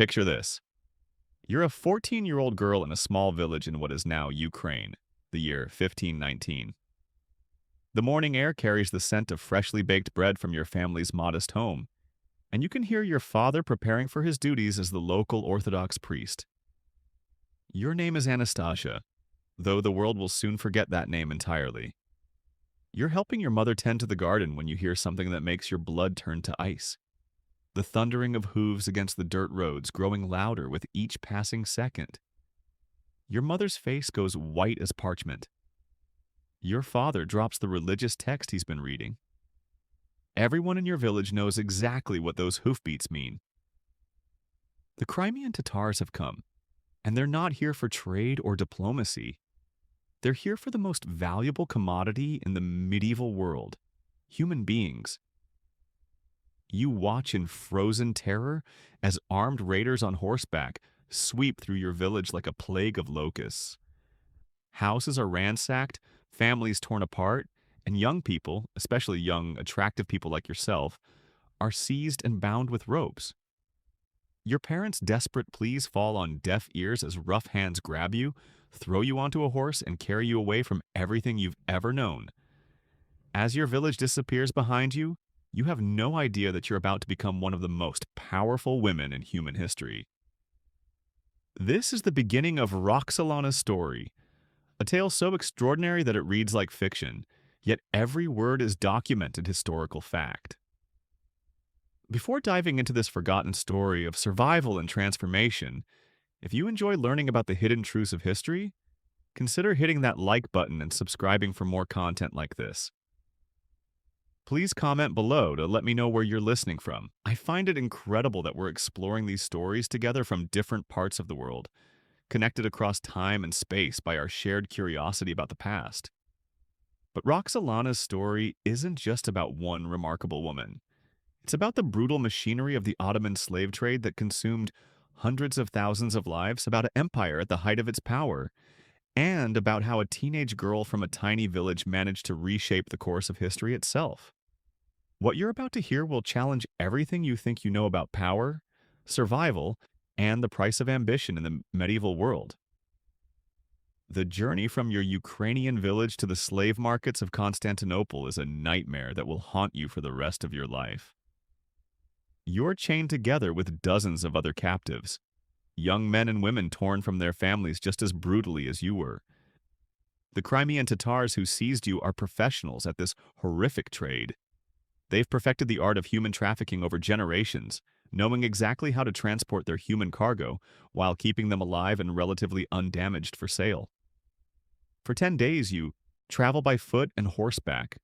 Picture this. You're a 14-year-old girl in a small village in what is now Ukraine, the year 1519. The morning air carries the scent of freshly baked bread from your family's modest home, and you can hear your father preparing for his duties as the local Orthodox priest. Your name is Anastasia, though the world will soon forget that name entirely. You're helping your mother tend to the garden when you hear something that makes your blood turn to ice. The thundering of hooves against the dirt roads growing louder with each passing second. Your mother's face goes white as parchment. Your father drops the religious text he's been reading. Everyone in your village knows exactly what those hoofbeats mean. The Crimean Tatars have come, and they're not here for trade or diplomacy. They're here for the most valuable commodity in the medieval world, human beings. You watch in frozen terror as armed raiders on horseback sweep through your village like a plague of locusts. Houses are ransacked, families torn apart, and young people, especially young, attractive people like yourself, are seized and bound with ropes. Your parents' desperate pleas fall on deaf ears as rough hands grab you, throw you onto a horse, and carry you away from everything you've ever known. As your village disappears behind you, you have no idea that you're about to become one of the most powerful women in human history. This is the beginning of Roxelana's story, a tale so extraordinary that it reads like fiction, yet every word is documented historical fact. Before diving into this forgotten story of survival and transformation, if you enjoy learning about the hidden truths of history, consider hitting that like button and subscribing for more content like this. Please comment below to let me know where you're listening from. I find it incredible that we're exploring these stories together from different parts of the world, connected across time and space by our shared curiosity about the past. But Roxelana's story isn't just about one remarkable woman. It's about the brutal machinery of the Ottoman slave trade that consumed hundreds of thousands of lives, about an empire at the height of its power, and about how a teenage girl from a tiny village managed to reshape the course of history itself. What you're about to hear will challenge everything you think you know about power, survival, and the price of ambition in the medieval world. The journey from your Ukrainian village to the slave markets of Constantinople is a nightmare that will haunt you for the rest of your life. You're chained together with dozens of other captives, young men and women torn from their families just as brutally as you were. The Crimean Tatars who seized you are professionals at this horrific trade. They've perfected the art of human trafficking over generations, knowing exactly how to transport their human cargo while keeping them alive and relatively undamaged for sale. For 10 days, you travel by foot and horseback,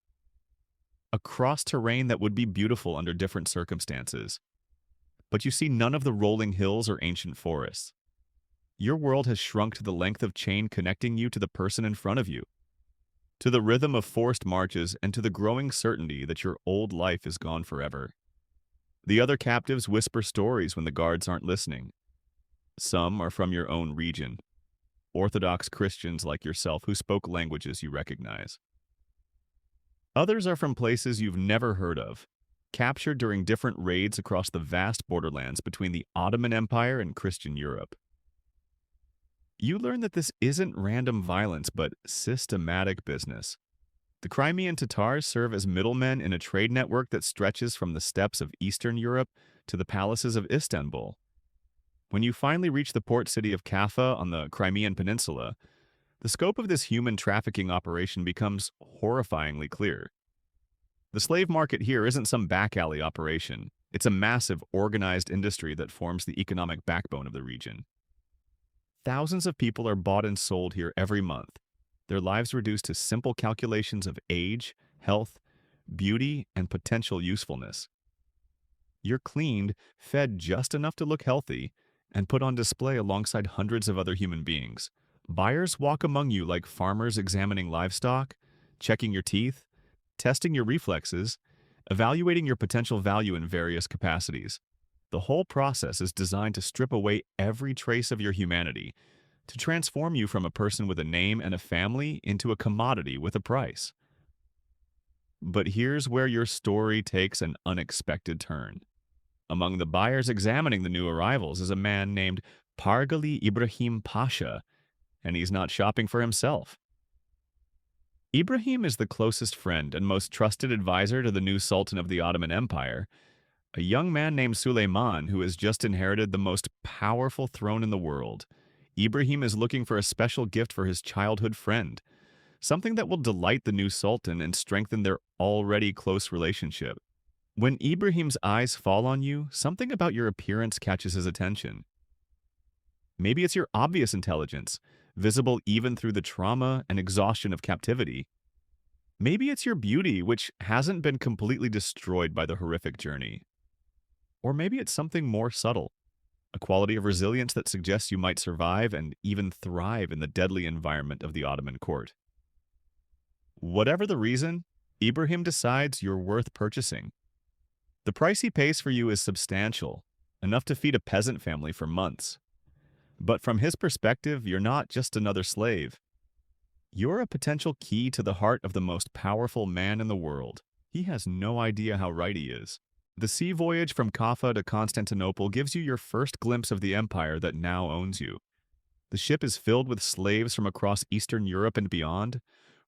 across terrain that would be beautiful under different circumstances. But you see none of the rolling hills or ancient forests. Your world has shrunk to the length of chain connecting you to the person in front of you, to the rhythm of forced marches, and to the growing certainty that your old life is gone forever. The other captives whisper stories when the guards aren't listening. Some are from your own region, Orthodox Christians like yourself who spoke languages you recognize. Others are from places you've never heard of, captured during different raids across the vast borderlands between the Ottoman Empire and Christian Europe. You learn that this isn't random violence, but systematic business. The Crimean Tatars serve as middlemen in a trade network that stretches from the steppes of Eastern Europe to the palaces of Istanbul. When you finally reach the port city of Kaffa on the Crimean Peninsula, the scope of this human trafficking operation becomes horrifyingly clear. The slave market here isn't some back alley operation. It's a massive, organized industry that forms the economic backbone of the region. Thousands of people are bought and sold here every month, their lives reduced to simple calculations of age, health, beauty, and potential usefulness. You're cleaned, fed just enough to look healthy, and put on display alongside hundreds of other human beings. Buyers walk among you like farmers examining livestock, checking your teeth, testing your reflexes, evaluating your potential value in various capacities. The whole process is designed to strip away every trace of your humanity, to transform you from a person with a name and a family into a commodity with a price. But here's where your story takes an unexpected turn. Among the buyers examining the new arrivals is a man named Pargali Ibrahim Pasha, and he's not shopping for himself. Ibrahim is the closest friend and most trusted advisor to the new Sultan of the Ottoman Empire, a young man named Suleiman who has just inherited the most powerful throne in the world. Ibrahim is looking for a special gift for his childhood friend, something that will delight the new Sultan and strengthen their already close relationship. When Ibrahim's eyes fall on you, something about your appearance catches his attention. Maybe it's your obvious intelligence, visible even through the trauma and exhaustion of captivity. Maybe it's your beauty, which hasn't been completely destroyed by the horrific journey. Or maybe it's something more subtle, a quality of resilience that suggests you might survive and even thrive in the deadly environment of the Ottoman court. Whatever the reason, Ibrahim decides you're worth purchasing. The price he pays for you is substantial, enough to feed a peasant family for months. But from his perspective, you're not just another slave. You're a potential key to the heart of the most powerful man in the world. He has no idea how right he is. The sea voyage from Kaffa to Constantinople gives you your first glimpse of the empire that now owns you. The ship is filled with slaves from across Eastern Europe and beyond,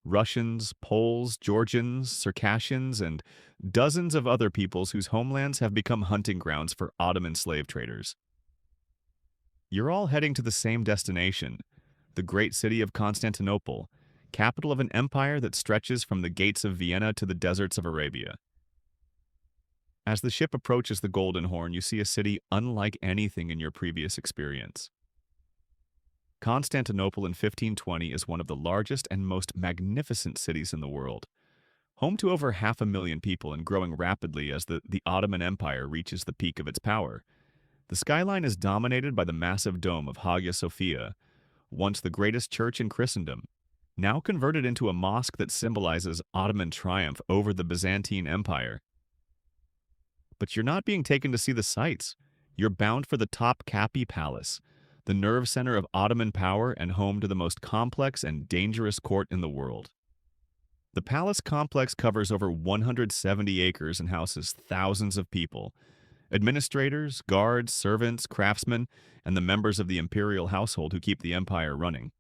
Russians, Poles, Georgians, Circassians, and dozens of other peoples whose homelands have become hunting grounds for Ottoman slave traders. You're all heading to the same destination, the great city of Constantinople, capital of an empire that stretches from the gates of Vienna to the deserts of Arabia. As the ship approaches the Golden Horn, you see a city unlike anything in your previous experience. Constantinople in 1520 is one of the largest and most magnificent cities in the world, home to over 500,000 people and growing rapidly as the Ottoman Empire reaches the peak of its power. The skyline is dominated by the massive dome of Hagia Sophia, once the greatest church in Christendom, now converted into a mosque that symbolizes Ottoman triumph over the Byzantine Empire. But you're not being taken to see the sights. You're bound for the Topkapi Palace, the nerve center of Ottoman power and home to the most complex and dangerous court in the world. The palace complex covers over 170 acres and houses thousands of people, administrators, guards, servants, craftsmen, and the members of the imperial household who keep the empire running.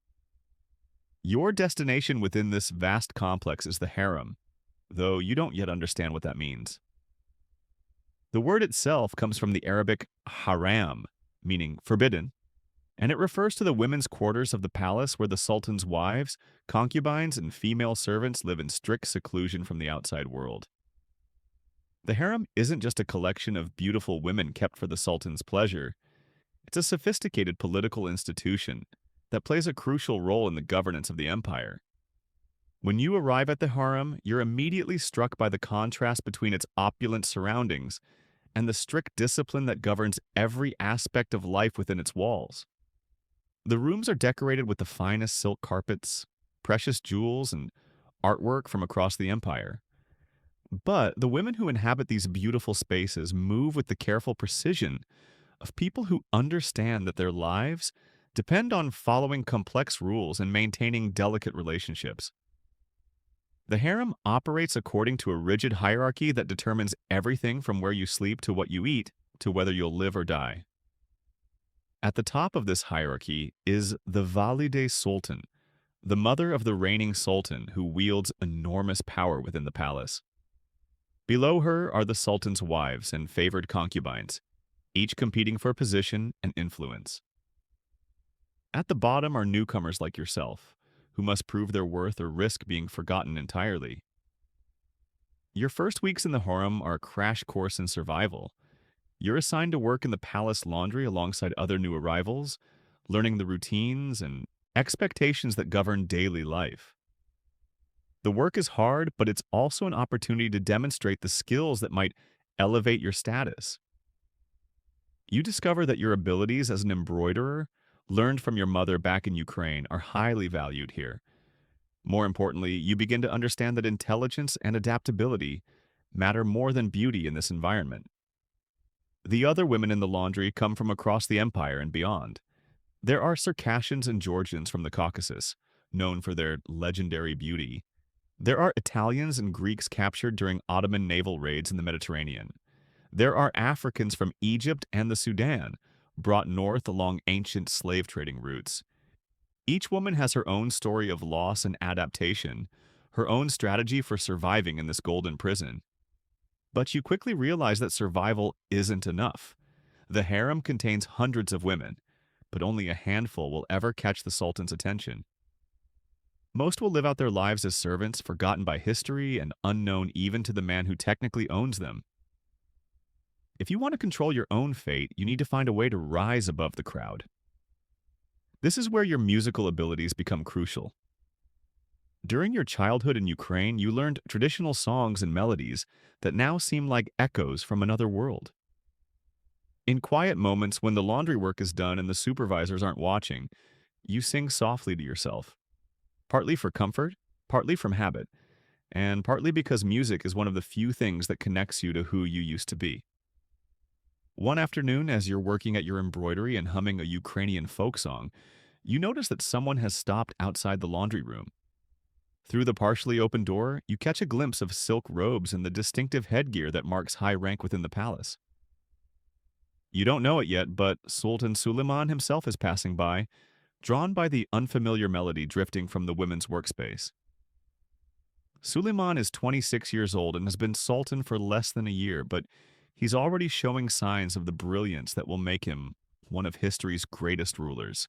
Your destination within this vast complex is the harem, though you don't yet understand what that means. The word itself comes from the Arabic haram, meaning forbidden, and it refers to the women's quarters of the palace where the sultan's wives, concubines, and female servants live in strict seclusion from the outside world. The harem isn't just a collection of beautiful women kept for the sultan's pleasure. It's a sophisticated political institution that plays a crucial role in the governance of the empire. When you arrive at the harem, you're immediately struck by the contrast between its opulent surroundings and the strict discipline that governs every aspect of life within its walls. The rooms are decorated with the finest silk carpets, precious jewels, and artwork from across the empire. But the women who inhabit these beautiful spaces move with the careful precision of people who understand that their lives depend on following complex rules and maintaining delicate relationships. The harem operates according to a rigid hierarchy that determines everything from where you sleep to what you eat to whether you'll live or die. At the top of this hierarchy is the Valide Sultan, the mother of the reigning sultan who wields enormous power within the palace. Below her are the sultan's wives and favored concubines, each competing for position and influence. At the bottom are newcomers like yourself, who must prove their worth or risk being forgotten entirely. Your first weeks in the harem are a crash course in survival. You're assigned to work in the palace laundry alongside other new arrivals, learning the routines and expectations that govern daily life. The work is hard, but it's also an opportunity to demonstrate the skills that might elevate your status. You discover that your abilities as an embroiderer, learned from your mother back in Ukraine, are highly valued here. More importantly, you begin to understand that intelligence and adaptability matter more than beauty in this environment. The other women in the laundry come from across the empire and beyond. There are Circassians and Georgians from the Caucasus, known for their legendary beauty. There are Italians and Greeks captured during Ottoman naval raids in the Mediterranean. There are Africans from Egypt and the Sudan, brought north along ancient slave trading routes. Each woman has her own story of loss and adaptation, her own strategy for surviving in this golden prison. But you quickly realize that survival isn't enough. The harem contains hundreds of women, but only a handful will ever catch the Sultan's attention. Most will live out their lives as servants, forgotten by history and unknown even to the man who technically owns them. If you want to control your own fate, you need to find a way to rise above the crowd. This is where your musical abilities become crucial. During your childhood in Ukraine, you learned traditional songs and melodies that now seem like echoes from another world. In quiet moments when the laundry work is done and the supervisors aren't watching, you sing softly to yourself, partly for comfort, partly from habit, and partly because music is one of the few things that connects you to who you used to be. One afternoon, as you're working at your embroidery and humming a Ukrainian folk song, you notice that someone has stopped outside the laundry room. Through the partially open door, you catch a glimpse of silk robes and the distinctive headgear that marks high rank within the palace. You don't know it yet, but Sultan Suleiman himself is passing by, drawn by the unfamiliar melody drifting from the women's workspace. Suleiman is 26 years old and has been sultan for less than a year, but he's already showing signs of the brilliance that will make him one of history's greatest rulers.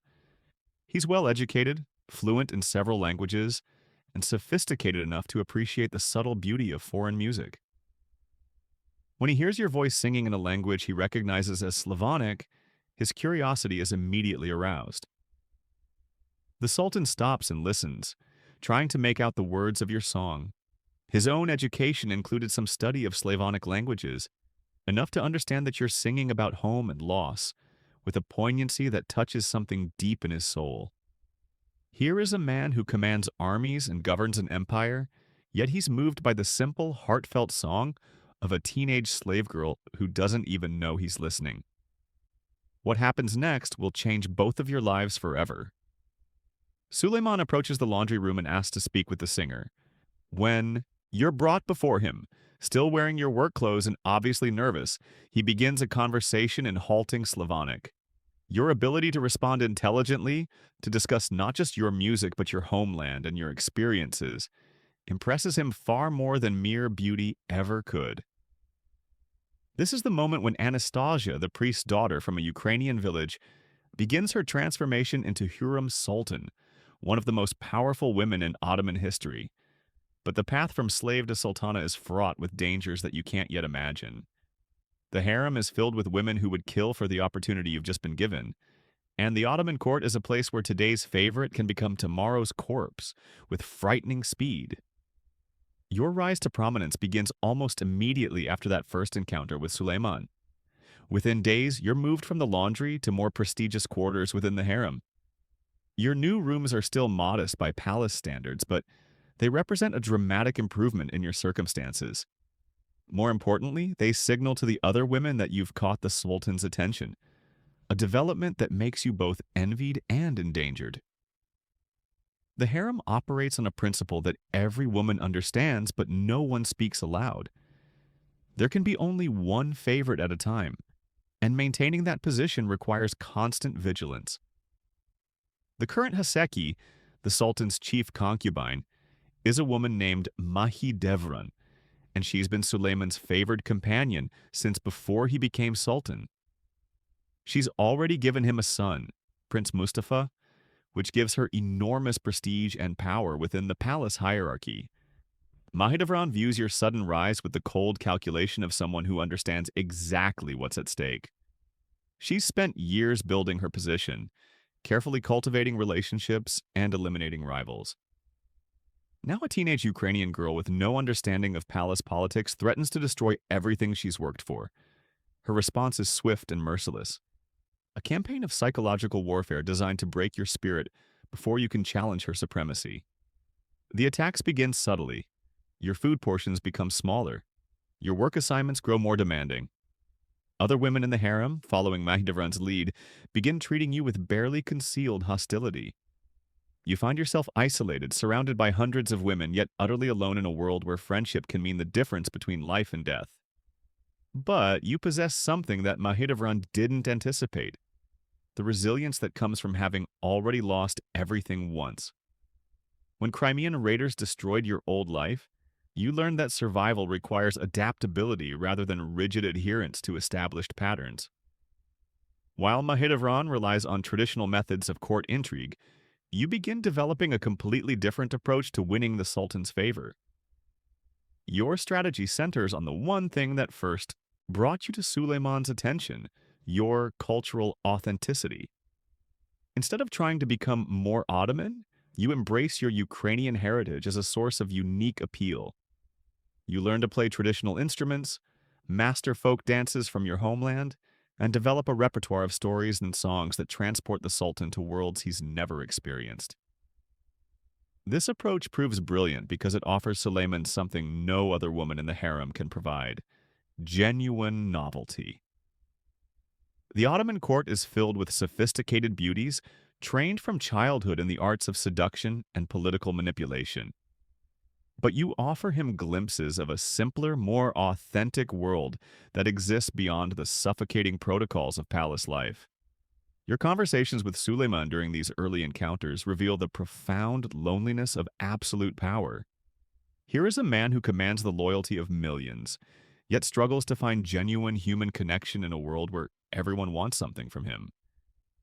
He's well educated, fluent in several languages, and sophisticated enough to appreciate the subtle beauty of foreign music. When he hears your voice singing in a language he recognizes as Slavonic, his curiosity is immediately aroused. The Sultan stops and listens, trying to make out the words of your song. His own education included some study of Slavonic languages, enough to understand that you're singing about home and loss, with a poignancy that touches something deep in his soul. Here is a man who commands armies and governs an empire, yet he's moved by the simple, heartfelt song of a teenage slave girl who doesn't even know he's listening. What happens next will change both of your lives forever. Suleiman approaches the laundry room and asks to speak with the singer. When you're brought before him, still wearing your work clothes and obviously nervous, he begins a conversation in halting Slavonic. Your ability to respond intelligently, to discuss not just your music but your homeland and your experiences, impresses him far more than mere beauty ever could. This is the moment when Anastasia, the priest's daughter from a Ukrainian village, begins her transformation into Hürrem Sultan, one of the most powerful women in Ottoman history. But the path from slave to sultana is fraught with dangers that you can't yet imagine. The harem is filled with women who would kill for the opportunity you've just been given, and the Ottoman court is a place where today's favorite can become tomorrow's corpse with frightening speed. Your rise to prominence begins almost immediately after that first encounter with Suleiman. Within days, you're moved from the laundry to more prestigious quarters within the harem. Your new rooms are still modest by palace standards, but they represent a dramatic improvement in your circumstances. More importantly, they signal to the other women that you've caught the Sultan's attention, a development that makes you both envied and endangered. The harem operates on a principle that every woman understands, but no one speaks aloud. There can be only one favorite at a time, and maintaining that position requires constant vigilance. The current Haseki, the Sultan's chief concubine, is a woman named Mahidevran, and she's been Suleiman's favored companion since before he became Sultan. She's already given him a son, Prince Mustafa, which gives her enormous prestige and power within the palace hierarchy. Mahidevran views your sudden rise with the cold calculation of someone who understands exactly what's at stake. She's spent years building her position, carefully cultivating relationships and eliminating rivals. Now a teenage Ukrainian girl with no understanding of palace politics threatens to destroy everything she's worked for. Her response is swift and merciless. A campaign of psychological warfare designed to break your spirit before you can challenge her supremacy. The attacks begin subtly. Your food portions become smaller. Your work assignments grow more demanding. Other women in the harem, following Mahidevran's lead, begin treating you with barely concealed hostility. You find yourself isolated, surrounded by hundreds of women, yet utterly alone in a world where friendship can mean the difference between life and death. But you possess something that Mahidevran didn't anticipate: the resilience that comes from having already lost everything once. When Crimean raiders destroyed your old life, you learned that survival requires adaptability rather than rigid adherence to established patterns. While Mahidevran relies on traditional methods of court intrigue, you begin developing a completely different approach to winning the Sultan's favor. Your strategy centers on the one thing that first brought you to Suleiman's attention: your cultural authenticity. Instead of trying to become more Ottoman, you embrace your Ukrainian heritage as a source of unique appeal. You learn to play traditional instruments, master folk dances from your homeland, and develop a repertoire of stories and songs that transport the Sultan to worlds he's never experienced. This approach proves brilliant because it offers Suleiman something no other woman in the harem can provide: genuine novelty. The Ottoman court is filled with sophisticated beauties trained from childhood in the arts of seduction and political manipulation. But you offer him glimpses of a simpler, more authentic world that exists beyond the suffocating protocols of palace life. Your conversations with Suleiman during these early encounters reveal the profound loneliness of absolute power. Here is a man who commands the loyalty of millions, yet struggles to find genuine human connection in a world where everyone wants something from him.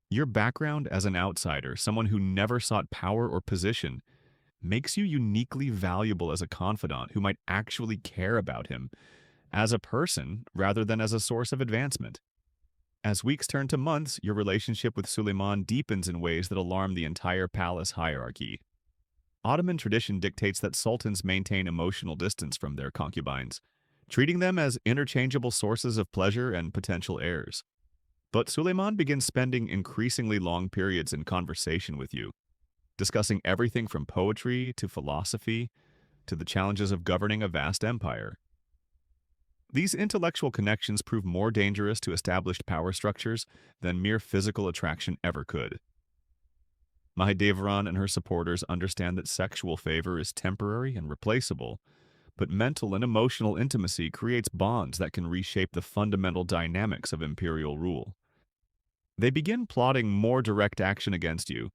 Your background as an outsider, someone who never sought power or position, makes you uniquely valuable as a confidant who might actually care about him as a person rather than as a source of advancement. As weeks turn to months, your relationship with Suleiman deepens in ways that alarm the entire palace hierarchy. Ottoman tradition dictates that sultans maintain emotional distance from their concubines, treating them as interchangeable sources of pleasure and potential heirs. But Suleiman begins spending increasingly long periods in conversation with you, discussing everything from poetry to philosophy to the challenges of governing a vast empire. These intellectual connections prove more dangerous to established power structures than mere physical attraction ever could. Mahidevran and her supporters understand that sexual favor is temporary and replaceable, but mental and emotional intimacy creates bonds that can reshape the fundamental dynamics of imperial rule. They begin plotting more direct action against you,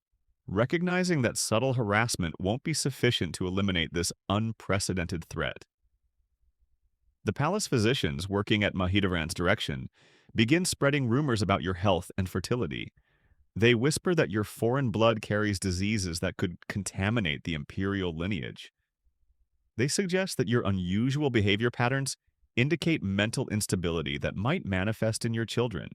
recognizing that subtle harassment won't be sufficient to eliminate this unprecedented threat. The palace physicians, working at Mahidevran's direction, begin spreading rumors about your health and fertility. They whisper that your foreign blood carries diseases that could contaminate the imperial lineage. They suggest that your unusual behavior patterns indicate mental instability that might manifest in your children.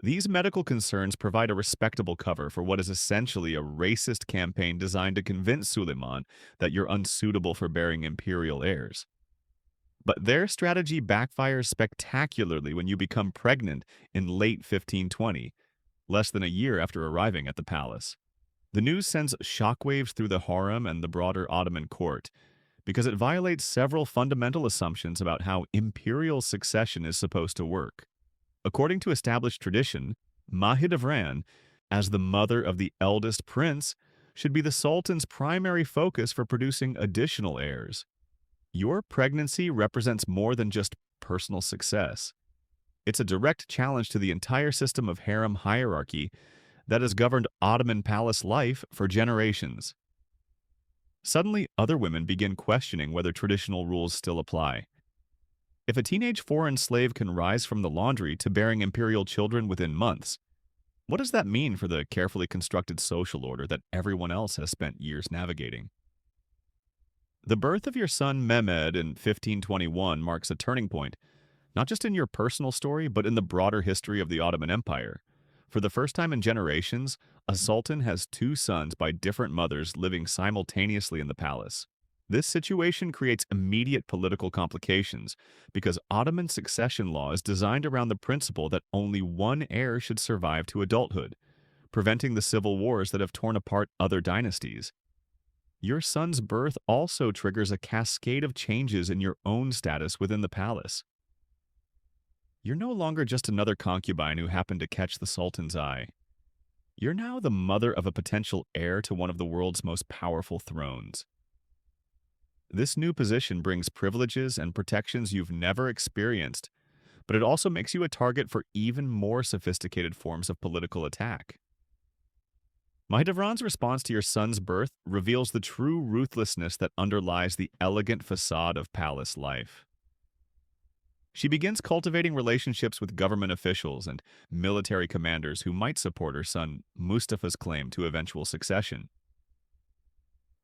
These medical concerns provide a respectable cover for what is essentially a racist campaign designed to convince Suleiman that you're unsuitable for bearing imperial heirs. But their strategy backfires spectacularly when you become pregnant in late 1520, less than a year after arriving at the palace. The news sends shockwaves through the harem and the broader Ottoman court, because it violates several fundamental assumptions about how imperial succession is supposed to work. According to established tradition, Mahidevran, as the mother of the eldest prince, should be the sultan's primary focus for producing additional heirs. Your pregnancy represents more than just personal success. It's a direct challenge to the entire system of harem hierarchy that has governed Ottoman palace life for generations. Suddenly, other women begin questioning whether traditional rules still apply. If a teenage foreign slave can rise from the laundry to bearing imperial children within months, what does that mean for the carefully constructed social order that everyone else has spent years navigating? The birth of your son Mehmed in 1521 marks a turning point, not just in your personal story, but in the broader history of the Ottoman Empire. For the first time in generations, a sultan has two sons by different mothers living simultaneously in the palace. This situation creates immediate political complications because Ottoman succession law is designed around the principle that only one heir should survive to adulthood, preventing the civil wars that have torn apart other dynasties. Your son's birth also triggers a cascade of changes in your own status within the palace. You're no longer just another concubine who happened to catch the sultan's eye. You're now the mother of a potential heir to one of the world's most powerful thrones. This new position brings privileges and protections you've never experienced, but it also makes you a target for even more sophisticated forms of political attack. Mahidevran's response to your son's birth reveals the true ruthlessness that underlies the elegant facade of palace life. She begins cultivating relationships with government officials and military commanders who might support her son Mustafa's claim to eventual succession.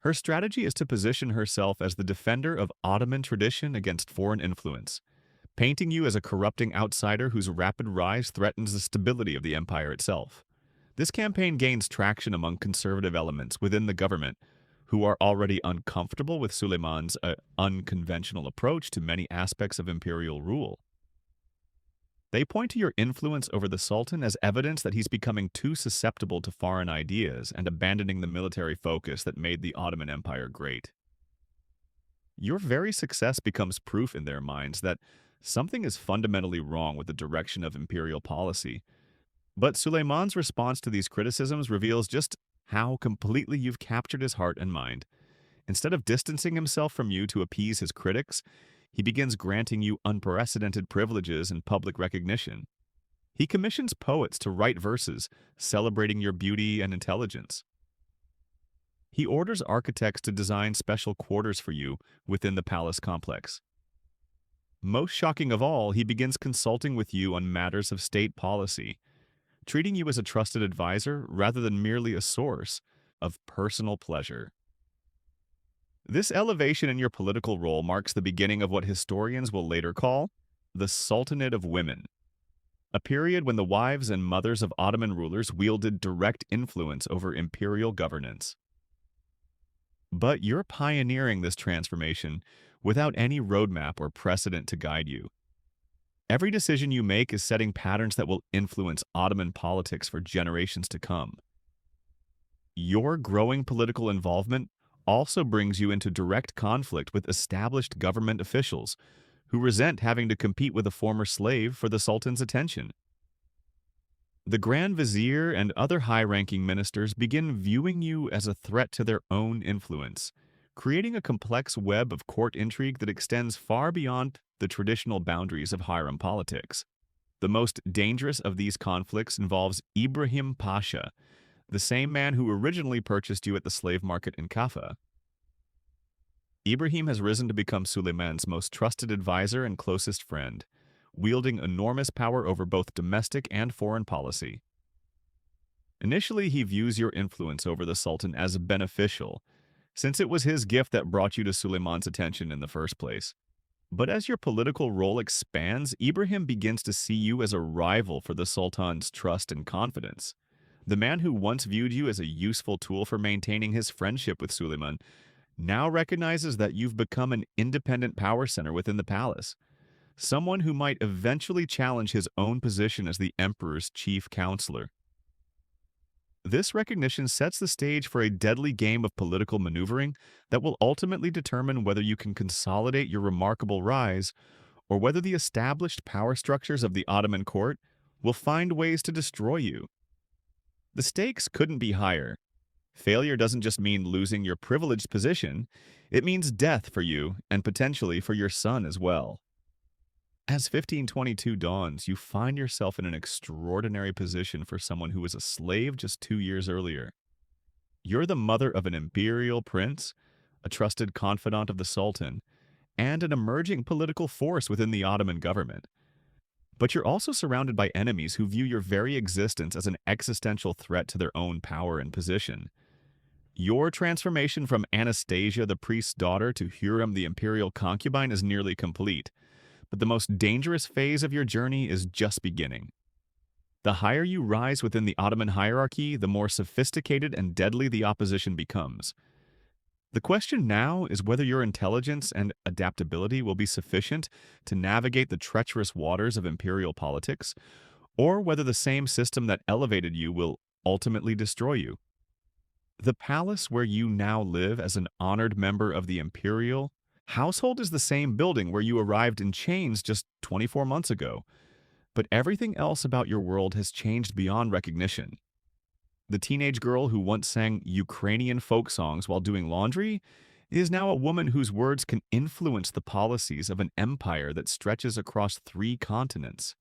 Her strategy is to position herself as the defender of Ottoman tradition against foreign influence, painting you as a corrupting outsider whose rapid rise threatens the stability of the empire itself. This campaign gains traction among conservative elements within the government who are already uncomfortable with Suleiman's unconventional approach to many aspects of imperial rule. They point to your influence over the Sultan as evidence that he's becoming too susceptible to foreign ideas and abandoning the military focus that made the Ottoman Empire great. Your very success becomes proof in their minds that something is fundamentally wrong with the direction of imperial policy. But Suleiman's response to these criticisms reveals just how completely you've captured his heart and mind. Instead of distancing himself from you to appease his critics, he begins granting you unprecedented privileges and public recognition. He commissions poets to write verses, celebrating your beauty and intelligence. He orders architects to design special quarters for you within the palace complex. Most shocking of all, he begins consulting with you on matters of state policy, treating you as a trusted advisor rather than merely a source of personal pleasure. This elevation in your political role marks the beginning of what historians will later call the Sultanate of Women, a period when the wives and mothers of Ottoman rulers wielded direct influence over imperial governance. But you're pioneering this transformation without any roadmap or precedent to guide you. Every decision you make is setting patterns that will influence Ottoman politics for generations to come. Your growing political involvement also brings you into direct conflict with established government officials who resent having to compete with a former slave for the Sultan's attention. The Grand Vizier and other high-ranking ministers begin viewing you as a threat to their own influence, creating a complex web of court intrigue that extends far beyond the traditional boundaries of harem politics. The most dangerous of these conflicts involves Ibrahim Pasha, the same man who originally purchased you at the slave market in Kaffa. Ibrahim has risen to become Suleiman's most trusted advisor and closest friend, wielding enormous power over both domestic and foreign policy. Initially, he views your influence over the Sultan as beneficial, since it was his gift that brought you to Suleiman's attention in the first place. But as your political role expands, Ibrahim begins to see you as a rival for the Sultan's trust and confidence. The man who once viewed you as a useful tool for maintaining his friendship with Suleiman now recognizes that you've become an independent power center within the palace, someone who might eventually challenge his own position as the emperor's chief counselor. This recognition sets the stage for a deadly game of political maneuvering that will ultimately determine whether you can consolidate your remarkable rise or whether the established power structures of the Ottoman court will find ways to destroy you. The stakes couldn't be higher. Failure doesn't just mean losing your privileged position, it means death for you and potentially for your son as well. As 1522 dawns, you find yourself in an extraordinary position for someone who was a slave just 2 years earlier. You're the mother of an imperial prince, a trusted confidant of the Sultan, and an emerging political force within the Ottoman government. But you're also surrounded by enemies who view your very existence as an existential threat to their own power and position. Your transformation from Anastasia, the priest's daughter, to Hürrem, the imperial concubine, is nearly complete. But the most dangerous phase of your journey is just beginning. The higher you rise within the Ottoman hierarchy, the more sophisticated and deadly the opposition becomes. The question now is whether your intelligence and adaptability will be sufficient to navigate the treacherous waters of imperial politics, or whether the same system that elevated you will ultimately destroy you. The palace where you now live as an honored member of the imperial household is the same building where you arrived in chains just 24 months ago, but everything else about your world has changed beyond recognition. The teenage girl who once sang Ukrainian folk songs while doing laundry is now a woman whose words can influence the policies of an empire that stretches across 3 continents.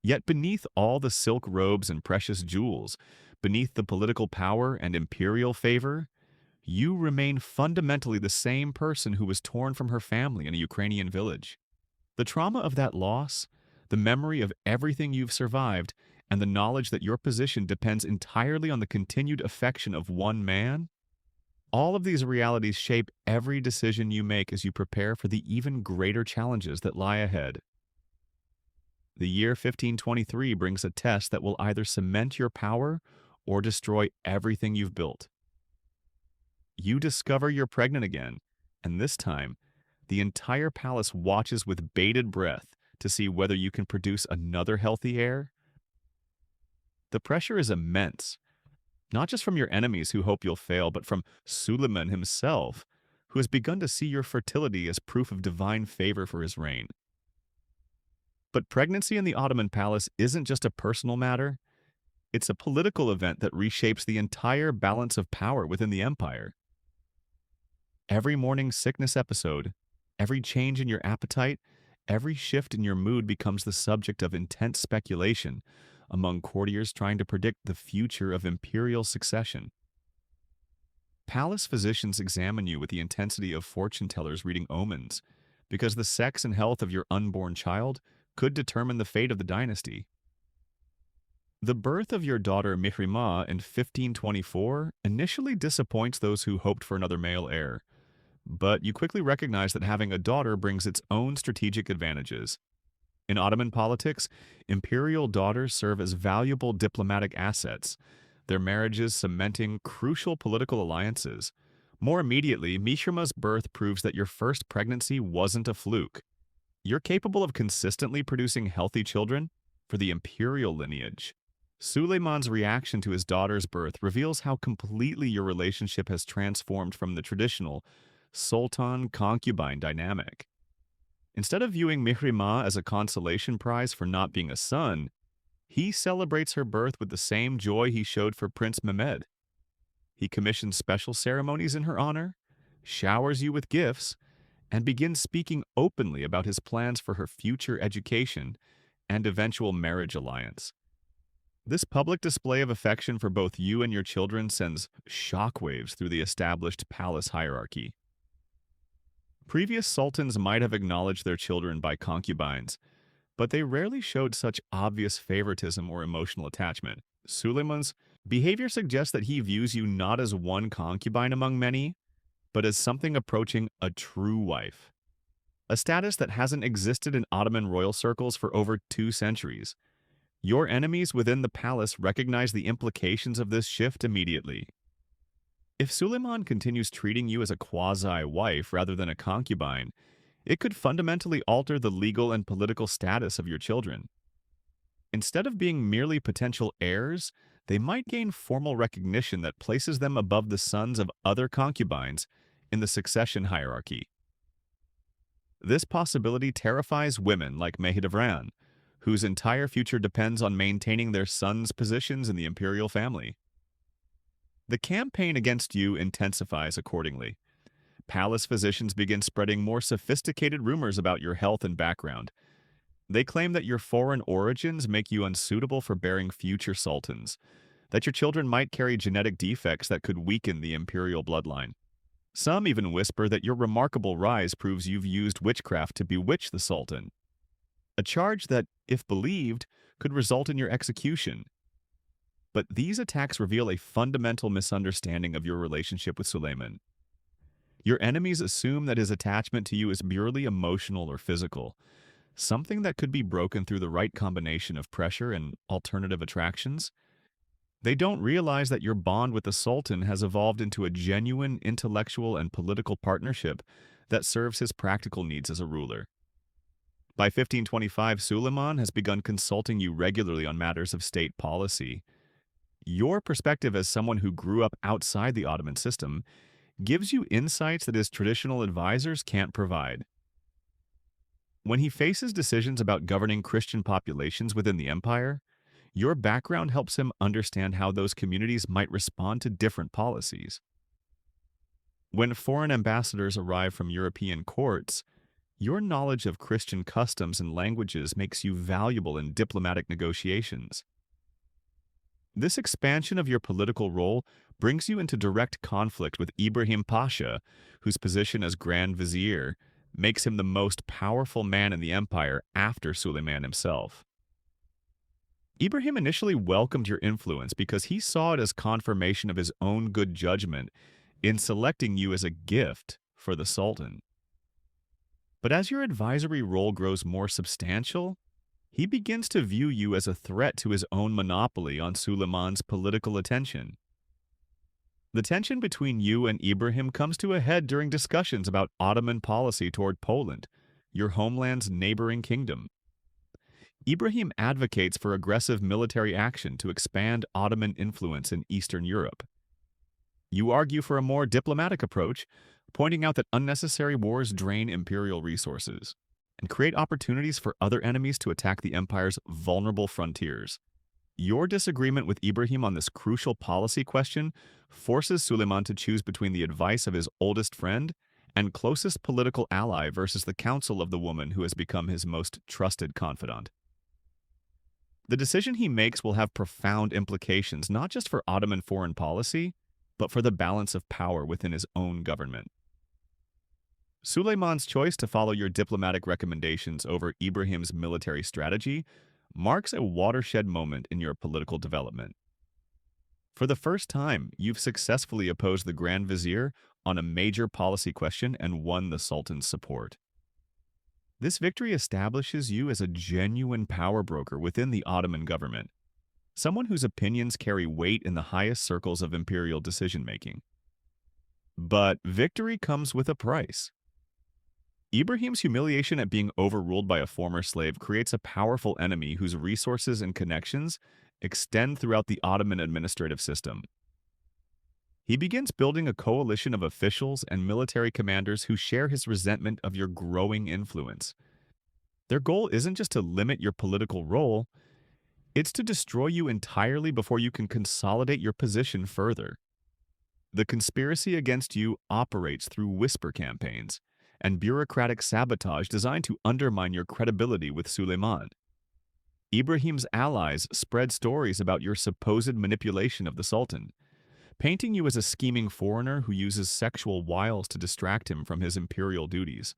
Yet beneath all the silk robes and precious jewels, beneath the political power and imperial favor, you remain fundamentally the same person who was torn from her family in a Ukrainian village. The trauma of that loss, the memory of everything you've survived, and the knowledge that your position depends entirely on the continued affection of one man, all of these realities shape every decision you make as you prepare for the even greater challenges that lie ahead. The year 1523 brings a test that will either cement your power or destroy everything you've built. You discover you're pregnant again, and this time, the entire palace watches with bated breath to see whether you can produce another healthy heir. The pressure is immense, not just from your enemies who hope you'll fail, but from Suleiman himself, who has begun to see your fertility as proof of divine favor for his reign. But pregnancy in the Ottoman palace isn't just a personal matter, it's a political event that reshapes the entire balance of power within the empire. Every morning sickness episode, every change in your appetite, every shift in your mood becomes the subject of intense speculation among courtiers trying to predict the future of imperial succession. Palace physicians examine you with the intensity of fortune tellers reading omens, because the sex and health of your unborn child could determine the fate of the dynasty. The birth of your daughter Mihrima in 1524 initially disappoints those who hoped for another male heir, but you quickly recognize that having a daughter brings its own strategic advantages. In Ottoman politics, imperial daughters serve as valuable diplomatic assets, their marriages cementing crucial political alliances. More immediately, Mihrima's birth proves that your first pregnancy wasn't a fluke. You're capable of consistently producing healthy children for the imperial lineage. Suleiman's reaction to his daughter's birth reveals how completely your relationship has transformed from the traditional sultan-concubine dynamic. Instead of viewing Mihrima as a consolation prize for not being a son, he celebrates her birth with the same joy he showed for Prince Mehmed. He commissions special ceremonies in her honor, showers you with gifts, and begins speaking openly about his plans for her future education and eventual marriage alliance. This public display of affection for both you and your children sends shockwaves through the established palace hierarchy. Previous sultans might have acknowledged their children by concubines, but they rarely showed such obvious favoritism or emotional attachment. Suleiman's behavior suggests that he views you not as one concubine among many, but as something approaching a true wife. A status that hasn't existed in Ottoman royal circles for over 2 centuries. Your enemies within the palace recognize the implications of this shift immediately. If Suleiman continues treating you as a quasi-wife rather than a concubine, it could fundamentally alter the legal and political status of your children. Instead of being merely potential heirs, they might gain formal recognition that places them above the sons of other concubines in the succession hierarchy. This possibility terrifies women like Mahidevran, whose entire future depends on maintaining their sons' positions in the imperial family. The campaign against you intensifies accordingly. Palace physicians begin spreading more sophisticated rumors about your health and background. They claim that your foreign origins make you unsuitable for bearing future sultans, that your children might carry genetic defects that could weaken the imperial bloodline. Some even whisper that your remarkable rise proves you've used witchcraft to bewitch the sultan, a charge that, if believed, could result in your execution. But these attacks reveal a fundamental misunderstanding of your relationship with Suleiman. Your enemies assume that his attachment to you is merely emotional or physical, something that could be broken through the right combination of pressure and alternative attractions. They don't realize that your bond with the Sultan has evolved into a genuine intellectual and political partnership that serves his practical needs as a ruler. By 1525, Suleiman has begun consulting you regularly on matters of state policy. Your perspective as someone who grew up outside the Ottoman system gives you insights that his traditional advisors can't provide. When he faces decisions about governing Christian populations within the empire, your background helps him understand how those communities might respond to different policies. When foreign ambassadors arrive from European courts, your knowledge of Christian customs and languages makes you valuable in diplomatic negotiations. This expansion of your political role brings you into direct conflict with Ibrahim Pasha, whose position as Grand Vizier makes him the most powerful man in the empire after Suleiman himself. Ibrahim initially welcomed your influence because he saw it as confirmation of his own good judgment in selecting you as a gift for the Sultan. But as your advisory role grows more substantial, he begins to view you as a threat to his own monopoly on Suleiman's political attention. The tension between you and Ibrahim comes to a head during discussions about Ottoman policy toward Poland, your homeland's neighboring kingdom. Ibrahim advocates for aggressive military action to expand Ottoman influence in Eastern Europe. You argue for a more diplomatic approach, pointing out that unnecessary wars drain imperial resources and create opportunities for other enemies to attack the empire's vulnerable frontiers. Your disagreement with Ibrahim on this crucial policy question forces Suleiman to choose between the advice of his oldest friend and closest political ally versus the counsel of the woman who has become his most trusted confidant. The decision he makes will have profound implications not just for Ottoman foreign policy, but for the balance of power within his own government. Suleiman's choice to follow your diplomatic recommendations over Ibrahim's military strategy marks a watershed moment in your political development. For the first time, you've successfully opposed the Grand Vizier on a major policy question and won the Sultan's support. This victory establishes you as a genuine power broker within the Ottoman government, someone whose opinions carry weight in the highest circles of imperial decision-making. But victory comes with a price. Ibrahim's humiliation at being overruled by a former slave creates a powerful enemy whose resources and connections extend throughout the Ottoman administrative system. He begins building a coalition of officials and military commanders who share his resentment of your growing influence. Their goal isn't just to limit your political role, it's to destroy you entirely before you can consolidate your position further. The conspiracy against you operates through whisper campaigns and bureaucratic sabotage designed to undermine your credibility with Suleiman. Ibrahim's allies spread stories about your supposed manipulation of the Sultan, painting you as a scheming foreigner who uses sexual wiles to distract him from his imperial duties.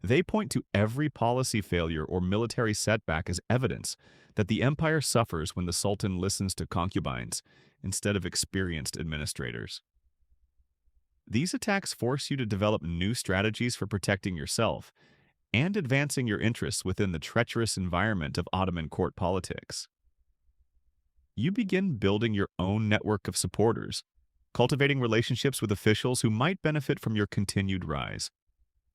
They point to every policy failure or military setback as evidence that the empire suffers when the Sultan listens to concubines instead of experienced administrators. These attacks force you to develop new strategies for protecting yourself and advancing your interests within the treacherous environment of Ottoman court politics. You begin building your own network of supporters, cultivating relationships with officials who might benefit from your continued rise.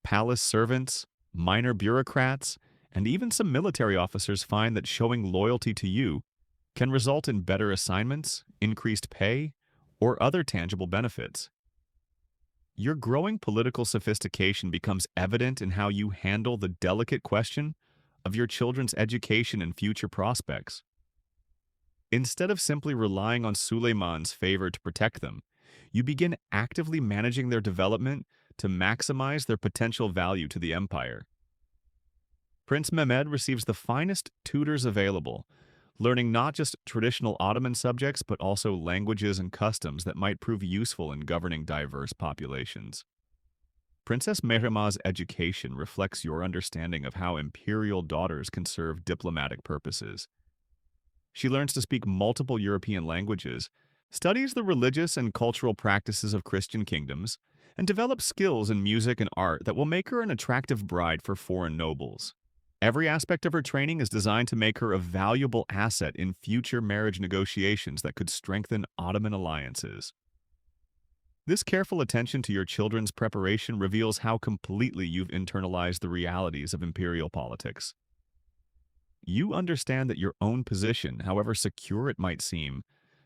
Palace servants, minor bureaucrats, and even some military officers find that showing loyalty to you can result in better assignments, increased pay, or other tangible benefits. Your growing political sophistication becomes evident in how you handle the delicate question of your children's education and future prospects. Instead of simply relying on Suleiman's favor to protect them, you begin actively managing their development to maximize their potential value to the empire. Prince Mehmed receives the finest tutors available, learning not just traditional Ottoman subjects but also languages and customs that might prove useful in governing diverse populations. Princess Mehremah's education reflects your understanding of how imperial daughters can serve diplomatic purposes. She learns to speak multiple European languages, studies the religious and cultural practices of Christian kingdoms, and develops skills in music and art that will make her an attractive bride for foreign nobles. Every aspect of her training is designed to make her a valuable asset in future marriage negotiations that could strengthen Ottoman alliances. This careful attention to your children's preparation reveals how completely you've internalized the realities of imperial politics. You understand that your own position, however secure it might seem,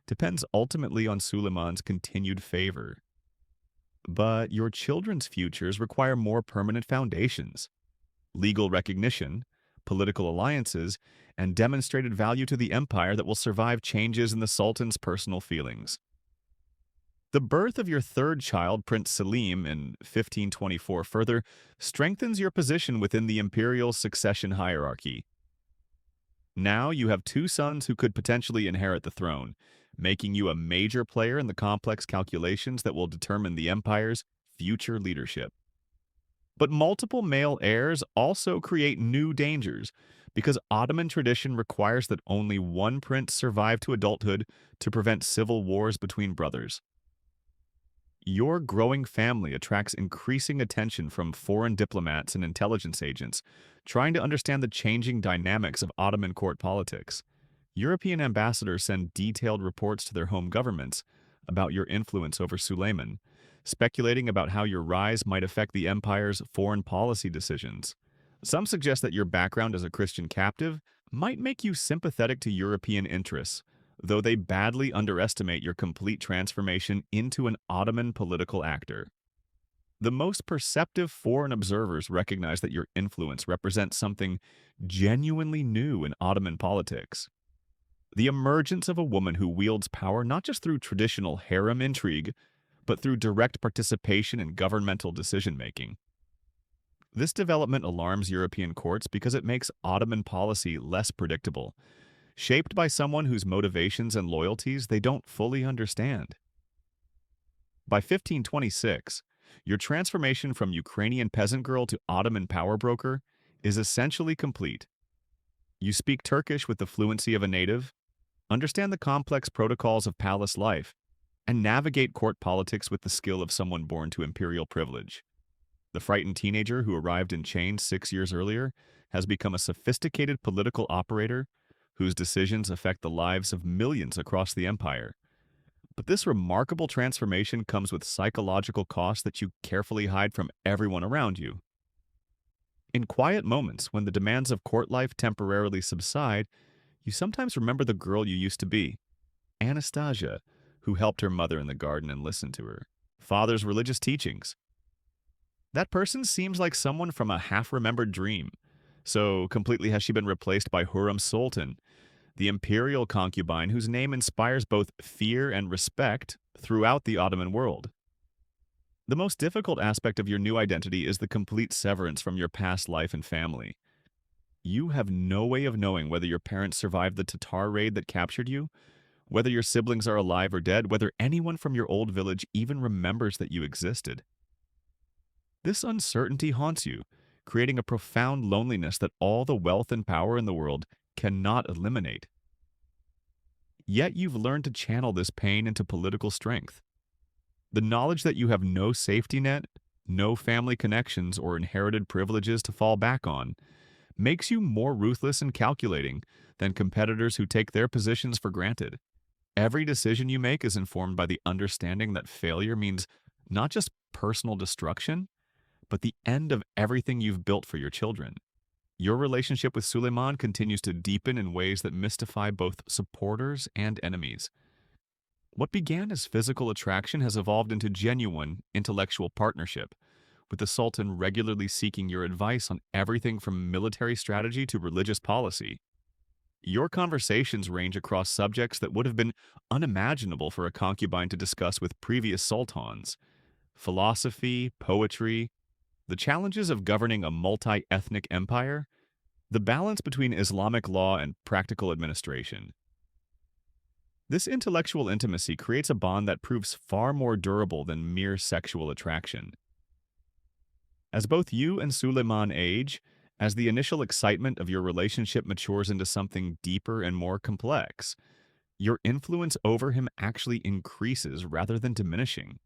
depends ultimately on Suleiman's continued favor. But your children's futures require more permanent foundations: legal recognition, political alliances, and demonstrated value to the empire that will survive changes in the Sultan's personal feelings. The birth of your third child, Prince Selim, in 1524 further strengthens your position within the imperial succession hierarchy. Now you have two sons who could potentially inherit the throne, making you a major player in the complex calculations that will determine the empire's future leadership. But multiple male heirs also create new dangers, because Ottoman tradition requires that only one prince survive to adulthood to prevent civil wars between brothers. Your growing family attracts increasing attention from foreign diplomats and intelligence agents trying to understand the changing dynamics of Ottoman court politics. European ambassadors send detailed reports to their home governments about your influence over Suleiman, speculating about how your rise might affect the empire's foreign policy decisions. Some suggest that your background as a Christian captive might make you sympathetic to European interests, though they badly underestimate your complete transformation into an Ottoman political actor. The most perceptive foreign observers recognize that your influence represents something genuinely new in Ottoman politics. The emergence of a woman who wields power not just through traditional harem intrigue, but through direct participation in governmental decision-making. This development alarms European courts because it makes Ottoman policy less predictable, shaped by someone whose motivations and loyalties they don't fully understand. By 1526, your transformation from Ukrainian peasant girl to Ottoman power broker is essentially complete. You speak Turkish with the fluency of a native, understand the complex protocols of palace life, and navigate court politics with the skill of someone born to imperial privilege. The frightened teenager who arrived in chains 6 years earlier has become a sophisticated political operator whose decisions affect the lives of millions across the empire. But this remarkable transformation comes with psychological costs that you carefully hide from everyone around you. In quiet moments, when the demands of court life temporarily subside, you sometimes remember the girl you used to be, Anastasia, who helped her mother in the garden and listened to her father's religious teachings. That person seems like someone from a half-remembered dream. So completely has she been replaced by Hürrem Sultan, the imperial concubine whose name inspires both fear and respect throughout the Ottoman world. The most difficult aspect of your new identity is the complete severance from your past life and family. You have no way of knowing whether your parents survived the Tatar raid that captured you, whether your siblings are alive or dead, whether anyone from your old village even remembers that you existed. This uncertainty haunts you, creating a profound loneliness that all the wealth and power in the world cannot eliminate. Yet you've learned to channel this pain into political strength. The knowledge that you have no safety net, no family connections, or inherited privileges to fall back on makes you more ruthless and calculating than competitors who take their positions for granted. Every decision you make is informed by the understanding that failure means not just personal destruction, but the end of everything you've built for your children. Your relationship with Suleiman continues to deepen in ways that mystify both supporters and enemies. What began as physical attraction has evolved into genuine intellectual partnership, with the Sultan regularly seeking your advice on everything from military strategy to religious policy. Your conversations range across subjects that would have been unimaginable for a concubine to discuss with previous sultans: philosophy, poetry, the challenges of governing a multi-ethnic empire, the balance between Islamic law and practical administration. This intellectual intimacy creates a bond that proves far more durable than mere sexual attraction. As both you and Suleiman age, as the initial excitement of your relationship matures into something deeper and more complex, your influence over him actually increases rather than diminishing.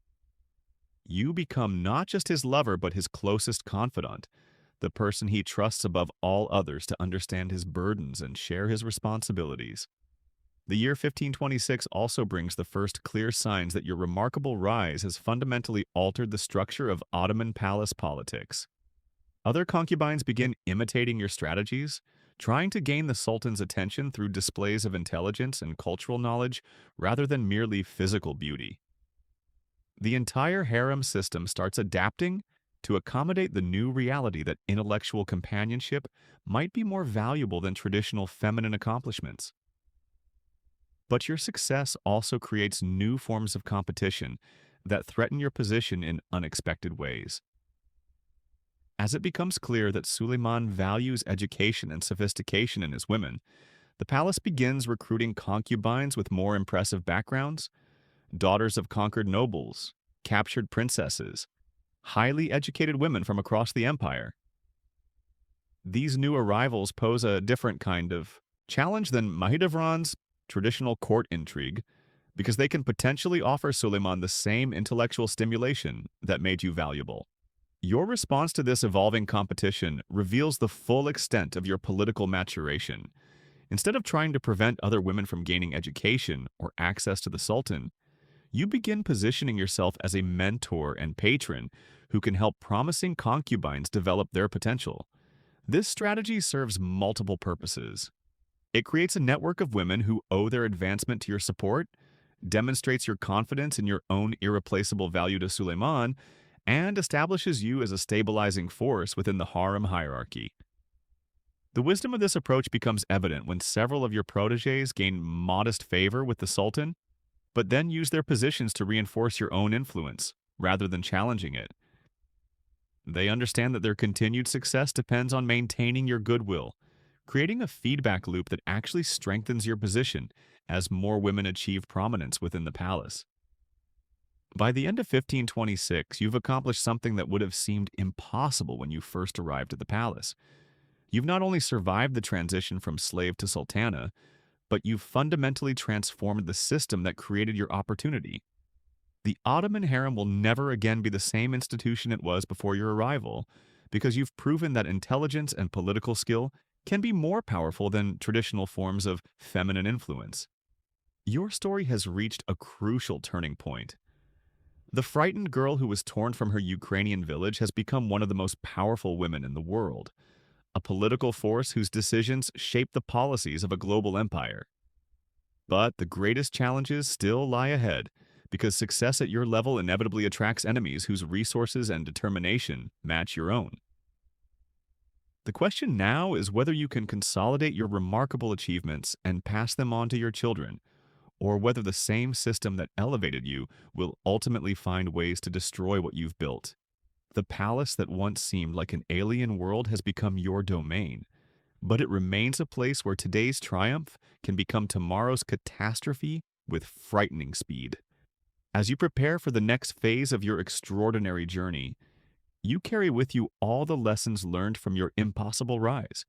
You become not just his lover but his closest confidant, the person he trusts above all others to understand his burdens and share his responsibilities. The year 1526 also brings the first clear signs that your remarkable rise has fundamentally altered the structure of Ottoman palace politics. Other concubines begin imitating your strategies, trying to gain the Sultan's attention through displays of intelligence and cultural knowledge rather than merely physical beauty. The entire harem system starts adapting to accommodate the new reality that intellectual companionship might be more valuable than traditional feminine accomplishments. But your success also creates new forms of competition that threaten your position in unexpected ways. As it becomes clear that Suleiman values education and sophistication in his women, the palace begins recruiting concubines with more impressive backgrounds, daughters of conquered nobles, captured princesses, highly educated women from across the empire. These new arrivals pose a different kind of challenge than Mahidevran's traditional court intrigue because they can potentially offer Suleiman the same intellectual stimulation that made you valuable. Your response to this evolving competition reveals the full extent of your political maturation. Instead of trying to prevent other women from gaining education or access to the Sultan, you begin positioning yourself as a mentor and patron who can help promising concubines develop their potential. This strategy serves multiple purposes. It creates a network of women who owe their advancement to your support, demonstrates your confidence in your own irreplaceable value to Suleiman, and establishes you as a stabilizing force within the harem hierarchy. The wisdom of this approach becomes evident when several of your protégés gain modest favor with the Sultan, but then use their positions to reinforce your own influence, rather than challenging it. They understand that their continued success depends on maintaining your goodwill, creating a feedback loop that actually strengthens your position as more women achieve prominence within the palace. By the end of 1526, you've accomplished something that would have seemed impossible when you first arrived at the palace. You've not only survived the transition from slave to sultana, but you've fundamentally transformed the system that created your opportunity. The Ottoman harem will never again be the same institution it was before your arrival, because you've proven that intelligence and political skill can be more powerful than traditional forms of feminine influence. Your story has reached a crucial turning point. The frightened girl who was torn from her Ukrainian village has become one of the most powerful women in the world, a political force whose decisions shape the policies of a global empire. But the greatest challenges still lie ahead, because success at your level inevitably attracts enemies whose resources and determination match your own. The question now is whether you can consolidate your remarkable achievements and pass them on to your children, or whether the same system that elevated you will ultimately find ways to destroy what you've built. The palace that once seemed like an alien world has become your domain, but it remains a place where today's triumph can become tomorrow's catastrophe with frightening speed. As you prepare for the next phase of your extraordinary journey, you carry with you all the lessons learned from your impossible rise.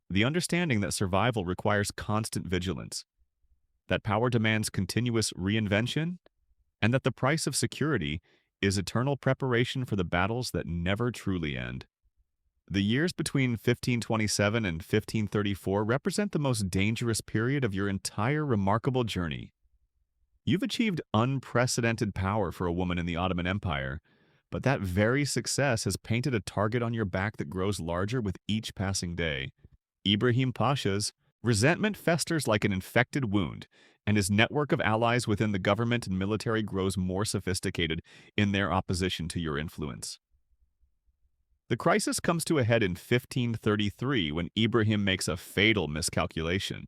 The understanding that survival requires constant vigilance, that power demands continuous reinvention, and that the price of security is eternal preparation for the battles that never truly end. The years between 1527 and 1534 represent the most dangerous period of your entire remarkable journey. You've achieved unprecedented power for a woman in the Ottoman Empire, but that very success has painted a target on your back that grows larger with each passing day. Ibrahim Pasha's resentment festers like an infected wound, and his network of allies within the government and military grows more sophisticated in their opposition to your influence. The crisis comes to a head in 1533 when Ibrahim makes a fatal miscalculation.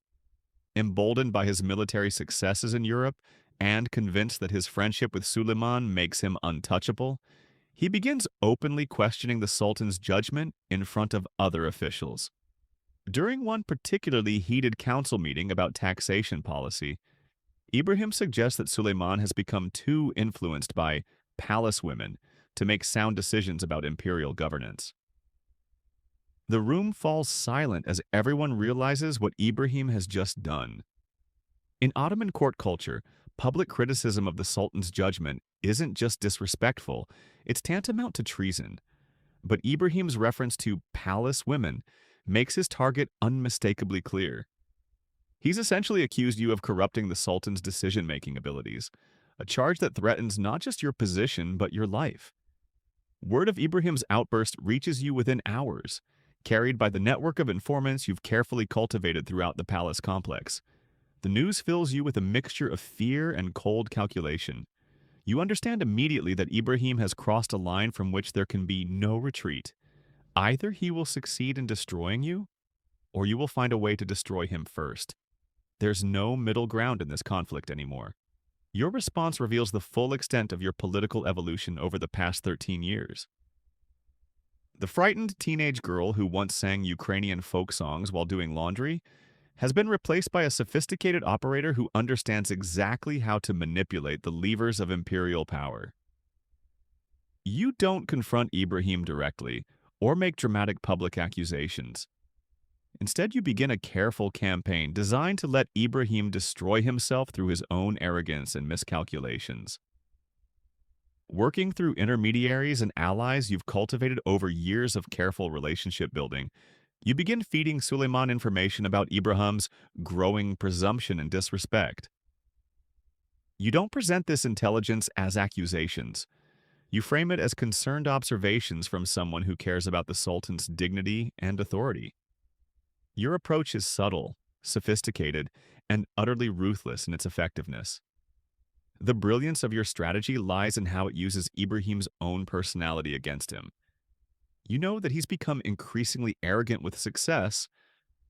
Emboldened by his military successes in Europe and convinced that his friendship with Suleiman makes him untouchable, he begins openly questioning the Sultan's judgment in front of other officials. During one particularly heated council meeting about taxation policy, Ibrahim suggests that Suleiman has become too influenced by palace women to make sound decisions about imperial governance. The room falls silent as everyone realizes what Ibrahim has just done. In Ottoman court culture, public criticism of the Sultan's judgment isn't just disrespectful, it's tantamount to treason. But Ibrahim's reference to palace women makes his target unmistakably clear. He's essentially accused you of corrupting the Sultan's decision-making abilities, a charge that threatens not just your position but your life. Word of Ibrahim's outburst reaches you within hours, carried by the network of informants you've carefully cultivated throughout the palace complex. The news fills you with a mixture of fear and cold calculation. You understand immediately that Ibrahim has crossed a line from which there can be no retreat. Either he will succeed in destroying you, or you will find a way to destroy him first. There's no middle ground in this conflict anymore. Your response reveals the full extent of your political evolution over the past 13 years. The frightened teenage girl who once sang Ukrainian folk songs while doing laundry has been replaced by a sophisticated operator who understands exactly how to manipulate the levers of imperial power. You don't confront Ibrahim directly or make dramatic public accusations. Instead, you begin a careful campaign designed to let Ibrahim destroy himself through his own arrogance and miscalculations. Working through intermediaries and allies you've cultivated over years of careful relationship building, you begin feeding Suleiman information about Ibrahim's growing presumption and disrespect. You don't present this intelligence as accusations. You frame it as concerned observations from someone who cares about the Sultan's dignity and authority. Your approach is subtle, sophisticated, and utterly ruthless in its effectiveness. The brilliance of your strategy lies in how it uses Ibrahim's own personality against him. You know that he's become increasingly arrogant with success,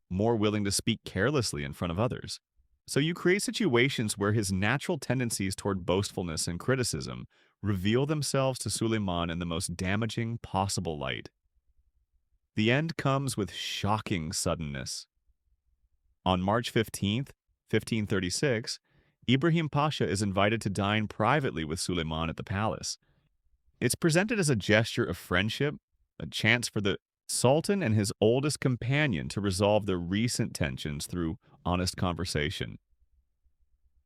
more willing to speak carelessly in front of others. So you create situations where his natural tendencies toward boastfulness and criticism reveal themselves to Suleiman in the most damaging possible light. The end comes with shocking suddenness. On March 15th, 1536, Ibrahim Pasha is invited to dine privately with Suleiman at the palace. It's presented as a gesture of friendship, a chance for the Sultan and his oldest companion to resolve their recent tensions through honest conversation.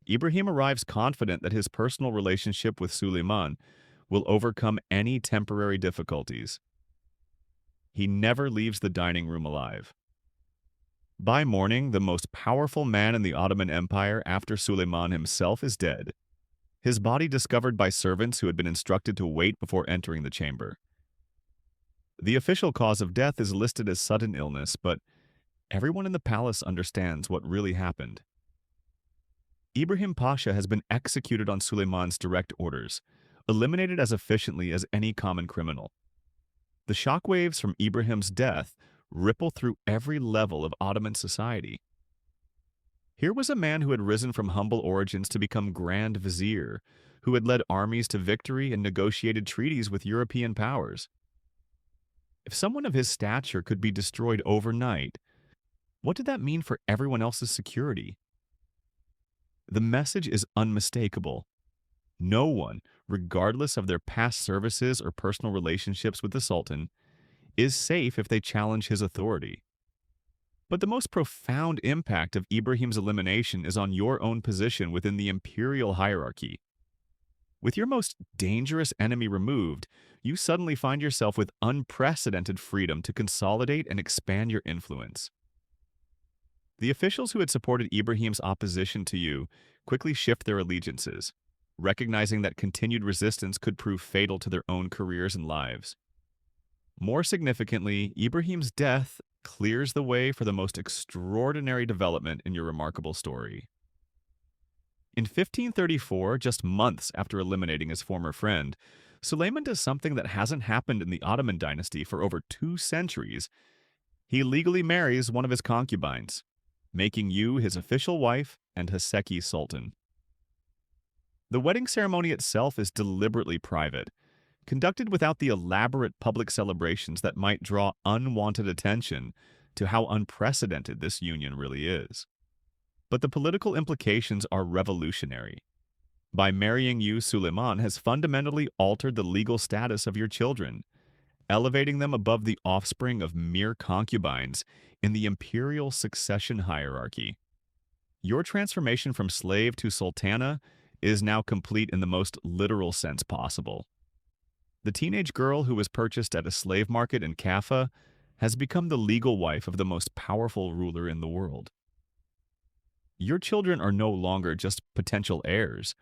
Ibrahim arrives confident that his personal relationship with Suleiman will overcome any temporary difficulties. He never leaves the dining room alive. By morning, the most powerful man in the Ottoman Empire after Suleiman himself is dead, his body discovered by servants who had been instructed to wait before entering the chamber. The official cause of death is listed as sudden illness, but everyone in the palace understands what really happened. Ibrahim Pasha has been executed on Suleiman's direct orders, eliminated as efficiently as any common criminal. The shockwaves from Ibrahim's death ripple through every level of Ottoman society. Here was a man who had risen from humble origins to become Grand Vizier, who had led armies to victory and negotiated treaties with European powers. If someone of his stature could be destroyed overnight, what did that mean for everyone else's security? The message is unmistakable. No one, regardless of their past services or personal relationships with the Sultan, is safe if they challenge his authority. But the most profound impact of Ibrahim's elimination is on your own position within the imperial hierarchy. With your most dangerous enemy removed, you suddenly find yourself with unprecedented freedom to consolidate and expand your influence. The officials who had supported Ibrahim's opposition to you quickly shift their allegiances, recognizing that continued resistance could prove fatal to their own careers and lives. More significantly, Ibrahim's death clears the way for the most extraordinary development in your remarkable story. In 1534, just months after eliminating his former friend, Suleiman does something that hasn't happened in the Ottoman dynasty for over 2 centuries. He legally marries one of his concubines, making you his official wife and Haseki Sultan. The wedding ceremony itself is deliberately private, conducted without the elaborate public celebrations that might draw unwanted attention to how unprecedented this union really is. But the political implications are revolutionary. By marrying you, Suleiman has fundamentally altered the legal status of your children, elevating them above the offspring of mere concubines in the imperial succession hierarchy. Your transformation from slave to sultana is now complete in the most literal sense possible. The teenage girl who was purchased at a slave market in Kaffa has become the legal wife of the most powerful ruler in the world. Your children are no longer just potential heirs.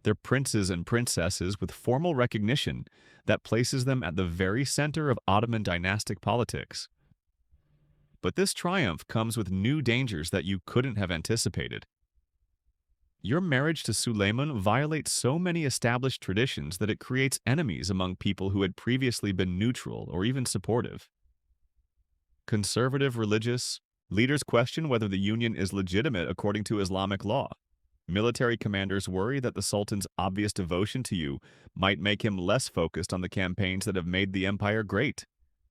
They're princes and princesses with formal recognition that places them at the very center of Ottoman dynastic politics. But this triumph comes with new dangers that you couldn't have anticipated. Your marriage to Suleiman violates so many established traditions that it creates enemies among people who had previously been neutral or even supportive. Conservative religious, Leaders question whether the union is legitimate according to Islamic law. Military commanders worry that the Sultan's obvious devotion to you might make him less focused on the campaigns that have made the empire great.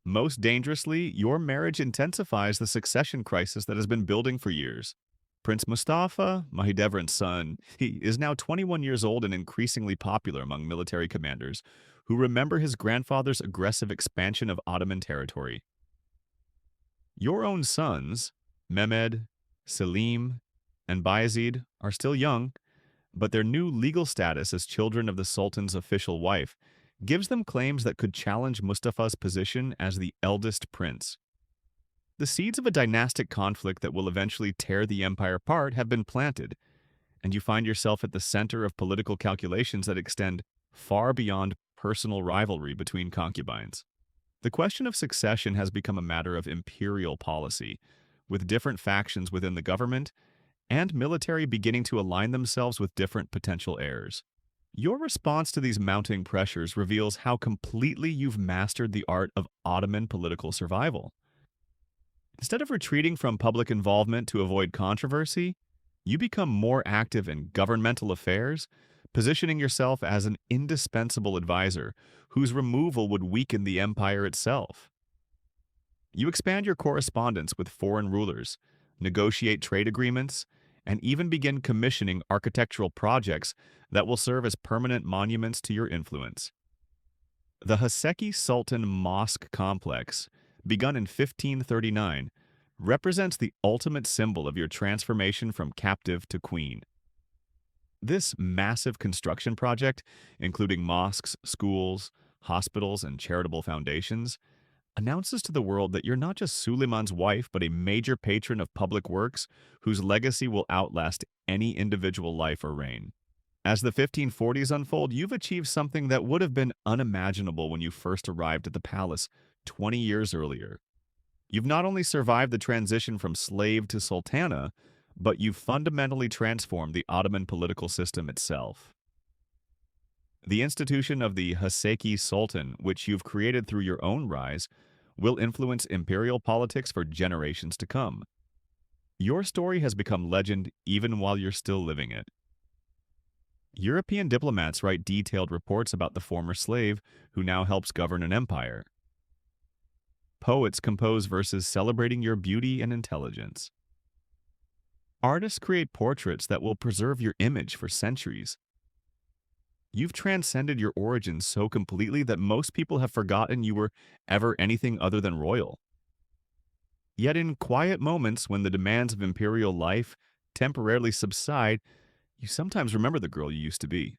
Most dangerously, your marriage intensifies the succession crisis that has been building for years. Prince Mustafa, Mahidevran's son, he is now 21 years old and increasingly popular among military commanders who remember his grandfather's aggressive expansion of Ottoman territory. Your own sons, Mehmed, Selim, and Bayezid, are still young, but their new legal status as children of the Sultan's official wife gives them claims that could challenge Mustafa's position as the eldest prince. The seeds of a dynastic conflict that will eventually tear the empire apart have been planted, and you find yourself at the center of political calculations that extend far beyond personal rivalry between concubines. The question of succession has become a matter of imperial policy, with different factions within the government and military beginning to align themselves with different potential heirs. Your response to these mounting pressures reveals how completely you've mastered the art of Ottoman political survival. Instead of retreating from public involvement to avoid controversy, you become more active in governmental affairs, positioning yourself as an indispensable advisor whose removal would weaken the empire itself. You expand your correspondence with foreign rulers, negotiate trade agreements, and even begin commissioning architectural projects that will serve as permanent monuments to your influence. The Haseki Sultan Mosque Complex, begun in 1539, represents the ultimate symbol of your transformation from captive to queen. This massive construction project, including mosques, schools, hospitals, and charitable foundations, announces to the world that you're not just Suleiman's wife, but a major patron of public works whose legacy will outlast any individual life or reign. As the 1540s unfold, you've achieved something that would have been unimaginable when you first arrived at the palace 20 years earlier. You've not only survived the transition from slave to sultana, but you've fundamentally transformed the Ottoman political system itself. The institution of the Haseki Sultan, which you've created through your own rise, will influence imperial politics for generations to come. Your story has become legend even while you're still living it. European diplomats write detailed reports about the former slave who now helps govern an empire. Poets compose verses celebrating your beauty and intelligence. Artists create portraits that will preserve your image for centuries. You've transcended your origins so completely that most people have forgotten you were ever anything other than royal. Yet in quiet moments when the demands of imperial life temporarily subside, you sometimes remember the girl you used to be.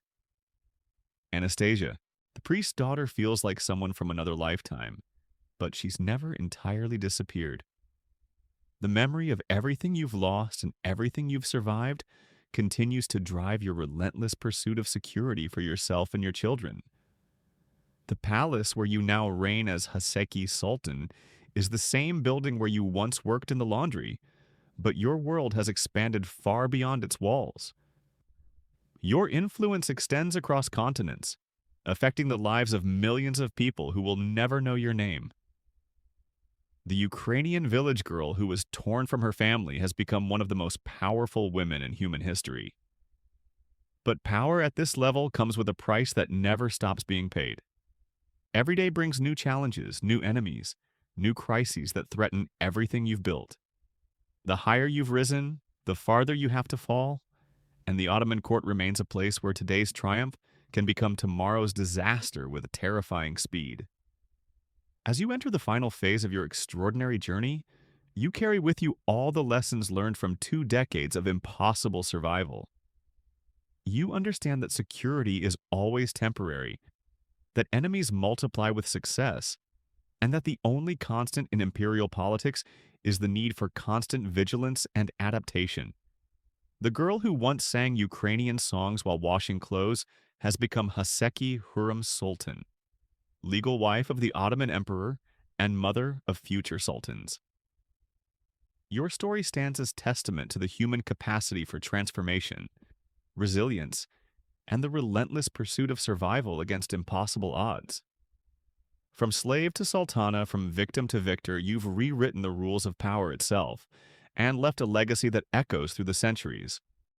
Anastasia, the priest's daughter, feels like someone from another lifetime, but she's never entirely disappeared. The memory of everything you've lost and everything you've survived continues to drive your relentless pursuit of security for yourself and your children. The palace where you now reign as Haseki Sultan is the same building where you once worked in the laundry, but your world has expanded far beyond its walls. Your influence extends across continents, affecting the lives of millions of people who will never know your name. The Ukrainian village girl who was torn from her family has become one of the most powerful women in human history. But power at this level comes with a price that never stops being paid. Every day brings new challenges, new enemies, new crises that threaten everything you've built. The higher you've risen, the farther you have to fall, and the Ottoman court remains a place where today's triumph can become tomorrow's disaster with terrifying speed. As you enter the final phase of your extraordinary journey, you carry with you all the lessons learned from 2 decades of impossible survival. You understand that security is always temporary, that enemies multiply with success, and that the only constant in imperial politics is the need for constant vigilance and adaptation. The girl who once sang Ukrainian songs while washing clothes has become Haseki Hürrem Sultan, legal wife of the Ottoman Emperor and mother of future sultans. Your story stands as testament to the human capacity for transformation, resilience, and the relentless pursuit of survival against impossible odds. From slave to sultana, from victim to victor, you've rewritten the rules of power itself and left a legacy that echoes through the centuries.